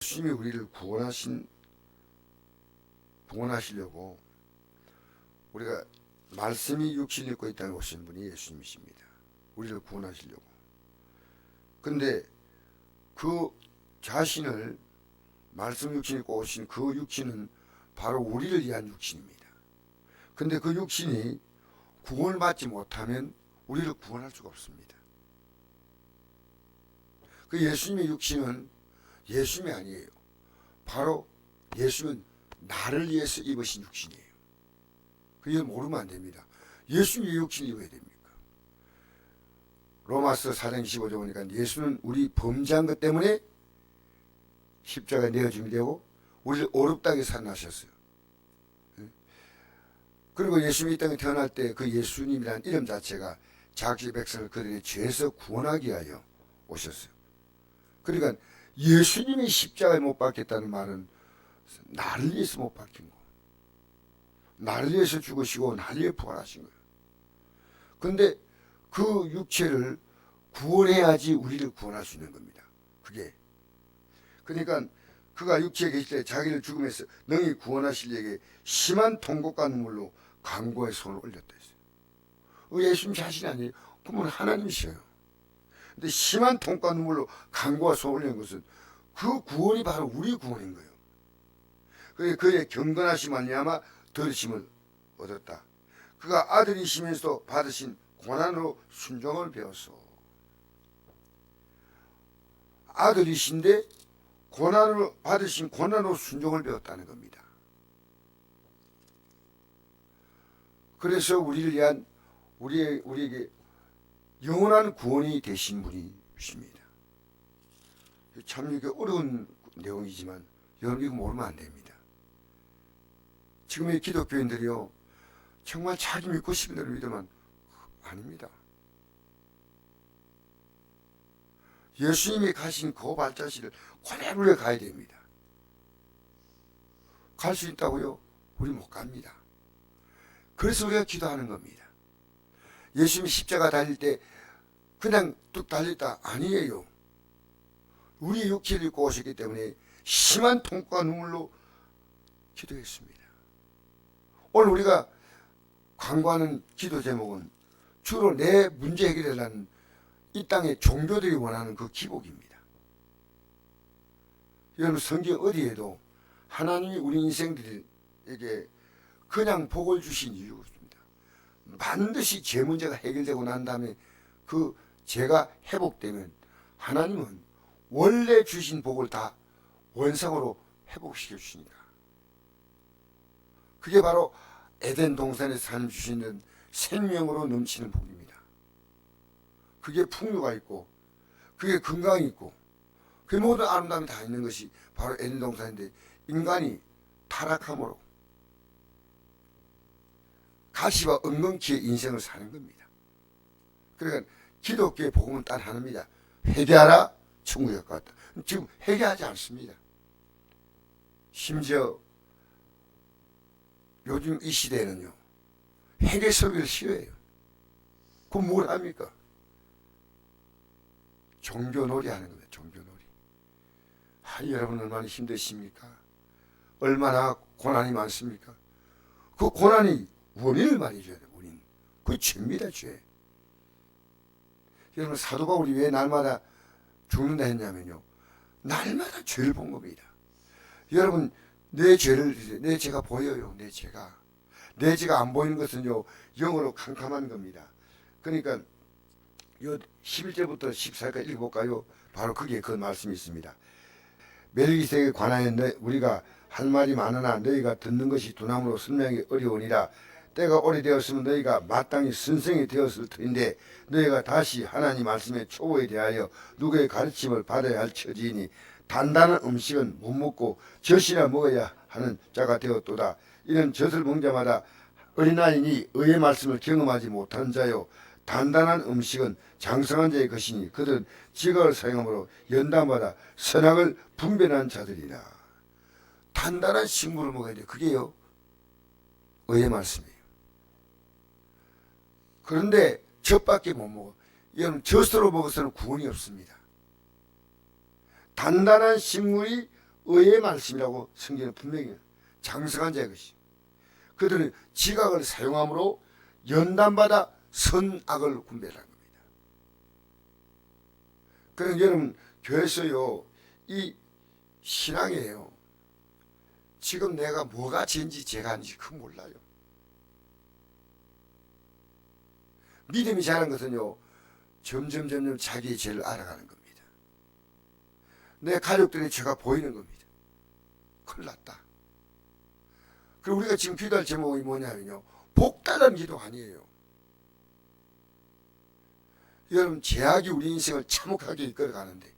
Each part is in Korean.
예수님이 우리를 구원하시려고 우리가 말씀이 육신을 입고 있다는 오신 분이 예수님이십니다. 우리를 구원하시려고. 근데 그 자신을 말씀 육신을 입고 오신 그 육신은 바로 우리를 위한 육신입니다. 근데 그 육신이 구원을 받지 못하면 우리를 구원할 수가 없습니다. 그 예수님의 육신은 예수님이 아니에요. 바로 예수는 나를 위해서 입으신 육신이에요. 그걸 모르면 안 됩니다. 예수님의 육신을 입어야 됩니까? 로마서 4장 15절 보니까 예수는 우리 범죄한 것 때문에 십자가에 내어줌이 되고 우리를 어렵다게 살아나셨어요. 그리고 예수님이 이 땅에 태어날 때 그 예수님이라는 이름 자체가 자기 백성을 그들의 죄에서 구원하기 위하여 오셨어요. 그러니까 예수님이 십자가에 못 박혔다는 말은 나를 위해서 못 박힌 거, 나를 위해서 죽으시고 나를 위해 부활하신 거예요. 근데 그 육체를 구원해야지 우리를 구원할 수 있는 겁니다. 그게 그러니까 그가 육체에 계실 때 자기를 죽음에서 능히 구원하실 이에게 심한 통곡과 눈물로 간구의 손을 올렸다 했어요. 예수님 자신이 아니에요. 그분 하나님이셔요. 근데 심한 통곡과 눈물로 간구와 손을 올린 것은 그 구원이 바로 우리 구원인 거예요. 그의 경건하심 말미암아 들으심을 얻었다. 그가 아들이시면서 받으신 고난으로 순종을 배웠어. 아들이신데 고난을 받으신 고난으로 순종을 배웠다는 겁니다. 그래서 우리를 위한 우리에게 영원한 구원이 되신 분이십니다. 참 이게 어려운 내용이지만 여러분 이거 모르면 안 됩니다. 지금의 기독교인들이요 정말 자기 믿고 싶은 대로 믿으면 아닙니다. 예수님이 가신 그 발자취를 그대로 가야 됩니다. 갈 수 있다고요? 우리 못 갑니다. 그래서 우리가 기도하는 겁니다. 예수님이 십자가 달릴 때 그냥 뚝 달렸다 아니에요. 우리의 육체를 입고 오셨기 때문에 심한 통과 눈물로 기도했습니다. 오늘 우리가 강구하는 기도 제목은 주로 내 문제 해결하려는 이 땅의 종교들이 원하는 그 기복입니다. 여러분 성경 어디에도 하나님이 우리 인생들에게 그냥 복을 주신 이유가 없습니다. 반드시 죄 문제가 해결되고 난 다음에 그 죄가 회복되면 하나님은 원래 주신 복을 다 원상으로 회복시켜 주시니까. 그게 바로 에덴 동산에서 하나님 주시는 생명으로 넘치는 복입니다. 그게 풍요가 있고 그게 건강이 있고 그 모든 아름다움이 다 있는 것이 바로 에덴 동산인데 인간이 타락함으로 가시와 엉겅퀴의 인생을 사는 겁니다. 그러니까 기독교의 복음은 딱 하나입니다. 회개하라 천국에 가까웠다. 지금 회개하지 않습니다. 심지어 요즘 이 시대에는요 회개 설교를 싫어해요. 그럼 뭘 합니까? 종교놀이 하는 겁니다. 종교놀이. 여러분 얼마나 힘드십니까? 얼마나 고난이 많습니까? 그 고난이 원인을 말해줘야 돼요. 원인. 그게 죄입니다. 죄. 여러분 사도 바울이 왜 날마다 죽는다 했냐면요 날마다 죄를 본 겁니다. 여러분 내 죄가 보여요. 내 죄가 안 보이는 것은요 영어로 캄캄한 겁니다. 그러니까 요 11절부터 14절까지 읽어볼까요? 바로 거기에 그 말씀이 있습니다. 멜기세덱에 관하여 우리가 할 말이 많으나 너희가 듣는 것이 두나무로 설명이 어려우니라. 때가 오래되었으면 너희가 마땅히 선생이 되었을 터인데 너희가 다시 하나님 말씀의 초보에 대하여 누구의 가르침을 받아야 할 처지이니 단단한 음식은 못 먹고 젖이나 먹어야 하는 자가 되었도다. 이는 젖을 먹는 자마다 어린아이니 의의 말씀을 경험하지 못하는 자요 단단한 음식은 장성한 자의 것이니 그들은 지각을 사용함으로 연단마다 선악을 분별하는 자들이라. 단단한 식물을 먹어야 돼요. 그게요 의의 말씀이에요. 그런데 젖밖에 못 먹어. 이건 젖으로 먹어서는 구원이 없습니다. 단단한 식물이 의의 말씀이라고 성경은 분명히 장성한 자의 것이. 그들은 지각을 사용함으로 연단받아 선악을 분별하는 겁니다. 그러니까 여러분 교회에서요 이 신앙이에요. 지금 내가 뭐가 죄인지 죄가 아닌지 그건 몰라요. 믿음이 자란 것은요 점점 자기의 죄를 알아가는 겁니다. 내 가족들의 죄가 보이는 겁니다. 큰일 났다. 그리고 우리가 지금 기도할 제목이 뭐냐면요 복달한 기도 아니에요. 여러분 죄악이 우리 인생을 참혹하게 이끌어가는데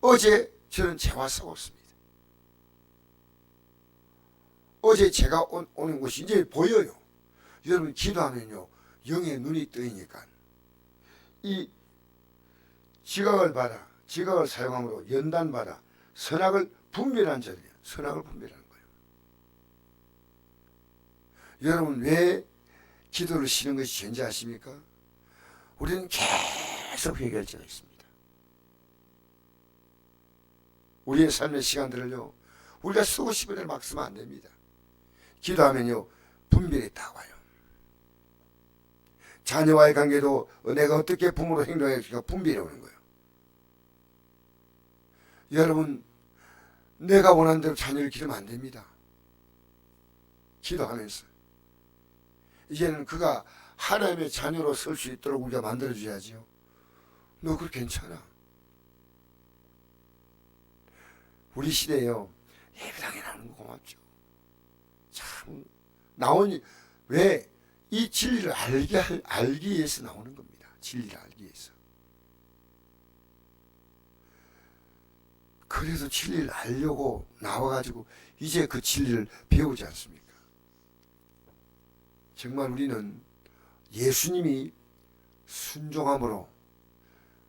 어제 저는 죄와 싸웠습니다. 어제 죄가 오는 것이 이제 보여요. 여러분 기도하면요 영의 눈이 뜨이니까 이 지각을 받아 지각을 사용함으로 연단받아 선악을 분별한 자들이에요. 선악을 분별하는 거예요. 여러분 왜 기도를 쉬는 것이 죄인지 아십니까? 우리는 계속 회개할 죄가 있습니다. 우리의 삶의 시간들을요 우리가 쓰고 싶은 대로 막 쓰면 안 됩니다. 기도하면요 분별이 딱 와요. 자녀와의 관계도 내가 어떻게 부모로 행동할까 분별이 오는 거예요. 여러분 내가 원하는 대로 자녀를 기르면 안 됩니다. 기도하면서 이제는 그가 하나님의 자녀로 설 수 있도록 우리가 만들어줘야지요. 너 그거 괜찮아. 우리 시대에요 예배당에 나오는 거 고맙죠. 참 나오니 왜 이 진리를 알기 위해서 나오는 겁니다. 진리를 알기 위해서. 그래서 진리를 알려고 나와가지고 이제 그 진리를 배우지 않습니까? 정말 우리는 예수님이 순종함으로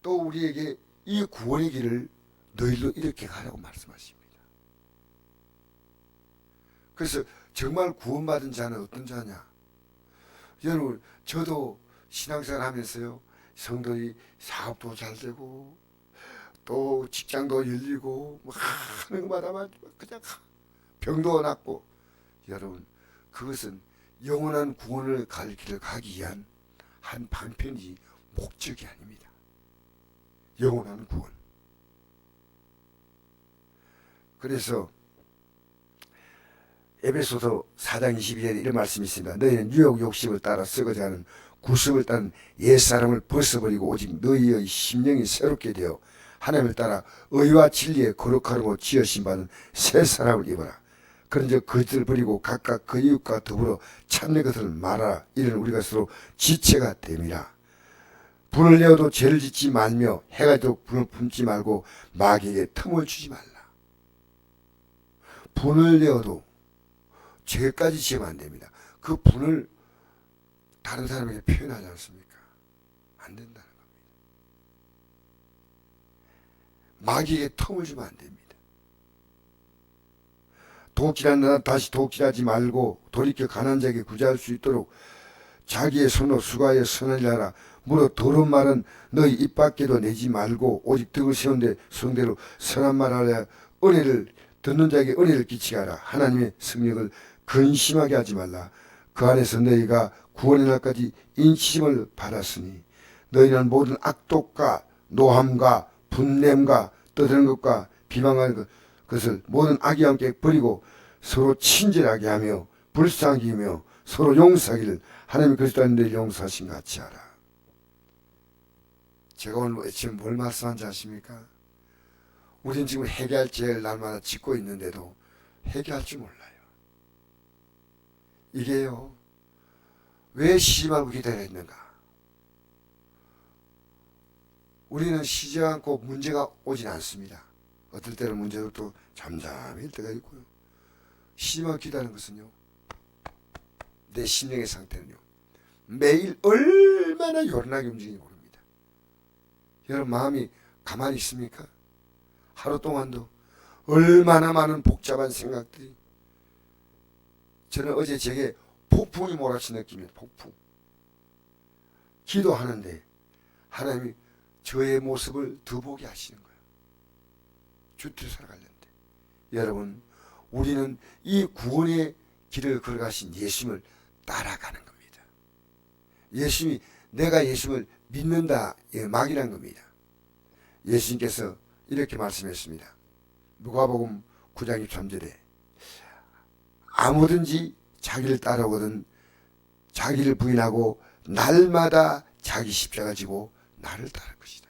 또 우리에게 이 구원의 길을 너희로 이렇게 가라고 말씀하십니다. 그래서 정말 구원받은 자는 어떤 자냐? 여러분 저도 신앙생활 하면서요 성도이 사업도 잘 되고 또 직장도 열리고 뭐 하는 것마다 그냥 병도 낫고 여러분 그것은 영원한 구원을 갈 길을 가기 위한 한 방편이지 목적이 아닙니다. 영원한 구원. 그래서 에베소서 4장 22절에 이런 말씀이 있습니다. 너희는 유혹 욕심을 따라 썩어가는 구습을 따른 옛사람을 벗어버리고 오직 너희의 심령이 새롭게 되어 하나님을 따라 의와 진리의 거룩하고 지으신 바는 새 사람을 입어라. 그런즉 그것을 버리고 각각 그 이웃과 더불어 참된 것을 말하라. 이는 우리가 서로 지체가 됨이라. 분을 내어도 죄를 짓지 말며 해가 지도록 분을 품지 말고 마귀에게 틈을 주지 말라. 분을 내어도 죄까지 지으면 안 됩니다. 그 분을 다른 사람에게 표현하지 않습니까? 안 된다는 겁니다. 마귀에게 틈을 주면 안 됩니다. 도끼란 나 다시 도끼하지 말고 돌이켜 가난한 자에게 구제할 수 있도록 자기의 손으로 수고하여 선을 하라. 무릇 더러운 말은 너희 입 밖에도 내지 말고 오직 덕을 세운데 성대로 선한 말 하라. 은혜를 듣는 자에게 은혜를 끼치게 하라. 하나님의 성령을 근심하게 하지 말라. 그 안에서 너희가 구원의 날까지 인치심을 받았으니 너희는 모든 악독과 노함과 분냄과 떠드는 것과 비방하는 것을 모든 악이 함께 버리고 서로 친절하게 하며 불쌍히 여기며 서로 용서하기를 하나님이 그리스도 안에 너희를 용서하신 것 같이 하라. 제가 오늘 지금 뭘 말씀한지 아십니까? 우리는 지금 회개할 죄를 날마다 짓고 있는데도 회개할 줄 몰라요. 이게요 왜 쉬지 말고 기다려야 했는가? 우리는 쉬지 않고 문제가 오진 않습니다. 어떨 때는 문제도 또 잠잠할 때가 있고요. 쉬지 말고 기다리는 것은요 내 심령의 상태는요 매일 얼마나 요란하게 움직이는지 모릅니다. 여러분 마음이 가만히 있습니까? 하루 동안도 얼마나 많은 복잡한 생각들이. 저는 어제 제게 폭풍이 몰아친 느낌이에요. 폭풍. 기도하는데 하나님이 저의 모습을 더 보게 하시는 거예요. 주트를 살아가려는데. 여러분, 우리는 이 구원의 길을 걸어가신 예수님을 따라가는 겁니다. 예수님이, 내가 예수님을 믿는다, 막이란 겁니다. 예수님께서 이렇게 말씀했습니다. 누가복음 9장 23절에 아무든지 자기를 따라오거든 자기를 부인하고 날마다 자기 십자가 지고 나를 따를 것이다.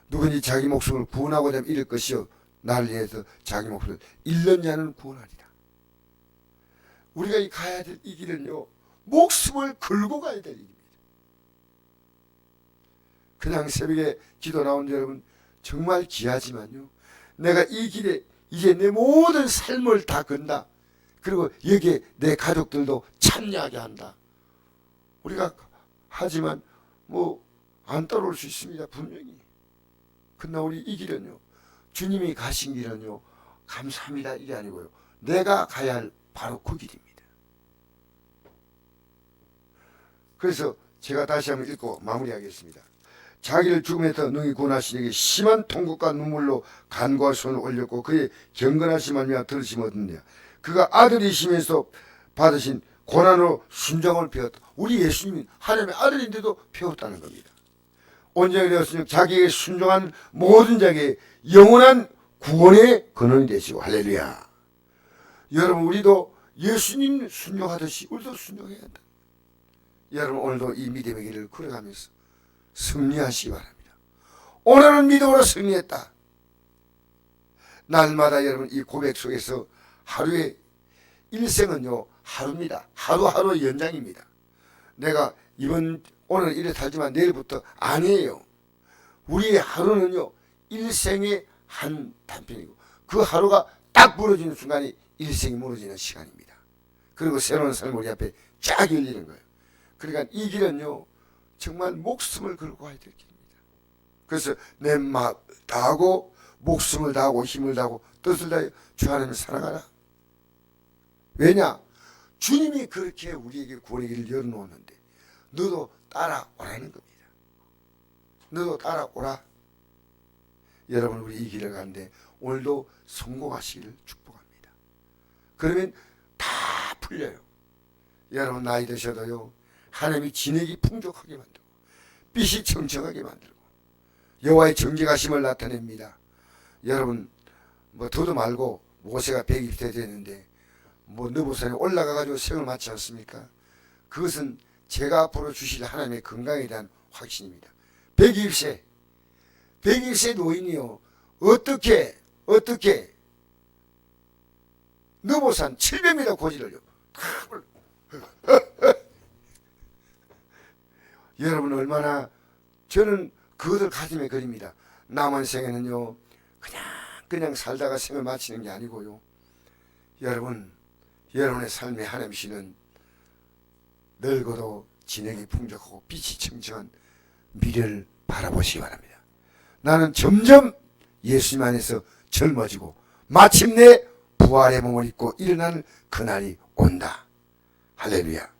누구든지 자기 목숨을 구원하고자 하면 잃을 것이요 나를 위해서 자기 목숨을 잃는 자는 구원하리라. 우리가 가야 될 이 길은요, 목숨을 걸고 가야 될 일입니다. 그냥 새벽에 기도 나온 여러분 정말 귀하지만요, 내가 이 길에 이제 내 모든 삶을 다 건다. 그리고 여기에 내 가족들도 참여하게 한다. 우리가 하지만 뭐 안 따라올 수 있습니다. 분명히. 그러나 우리 이 길은요, 주님이 가신 길은요, 감사합니다 이게 아니고요, 내가 가야 할 바로 그 길입니다. 그래서 제가 다시 한번 읽고 마무리하겠습니다. 자기를 죽음에서 능히 구원하신 이에게 심한 통곡과 눈물로 간구와 손을 올렸고 그의 경건하심 말미암아 들으심 얻었느냐. 그가 아들이시면서 받으신 고난으로 순종을 배웠다. 우리 예수님이 하나님의 아들인데도 배웠다는 겁니다. 온전히 되었으니 자기에게 순종한 모든 자에게 영원한 구원의 근원이 되시고, 할렐루야. 여러분, 우리도 예수님 순종하듯이 우리도 순종해야 한다. 여러분, 오늘도 이 믿음의 길을 걸어가면서 승리하시기 바랍니다. 오늘은 믿음으로 승리했다. 날마다 여러분 이 고백 속에서 하루의 일생은요, 하루입니다. 하루하루 연장입니다. 내가 오늘 이래 살지만 내일부터 아니에요. 우리의 하루는요, 일생의 한 단편이고 그 하루가 딱 무너지는 순간이 일생이 무너지는 시간입니다. 그리고 새로운 삶을 우리 앞에 쫙 열리는 거예요. 그러니까 이 길은요, 정말 목숨을 걸고 가야 될 길입니다. 그래서 내 마음 다하고 목숨을 다하고 힘을 다하고 뜻을 다해 주 하나님을 살아가라. 왜냐? 주님이 그렇게 우리에게 구원의 길을 열어놓았는데 너도 따라오라는 겁니다. 너도 따라오라. 여러분, 우리 이 길을 가는데 오늘도 성공하시기를 축복합니다. 그러면 다 풀려요. 여러분, 나이 드셔도요, 하나님이 진액이 풍족하게 만들고 빛이 청청하게 만들고 여호와의 정직하심을 나타냅니다. 여러분, 뭐 더도 말고 모세가 120세 됐는데 뭐 느보산에 올라가가지고 생을 마치 않습니까? 그것은 제가 앞으로 주실 하나님의 건강에 대한 확신입니다. 120세 노인이요, 어떻게 느보산 700m 고지를요 여러분, 얼마나 저는 그것을 가슴에 그립니다. 남은 생에는요, 그냥 살다가 생을 마치는 게 아니고요, 여러분의 삶에 하나님이시는 늙어도 진액이 풍족하고 빛이 청청한 미래를 바라보시기 바랍니다. 나는 점점 예수님 안에서 젊어지고 마침내 부활의 몸을 입고 일어나는 그날이 온다. 할렐루야.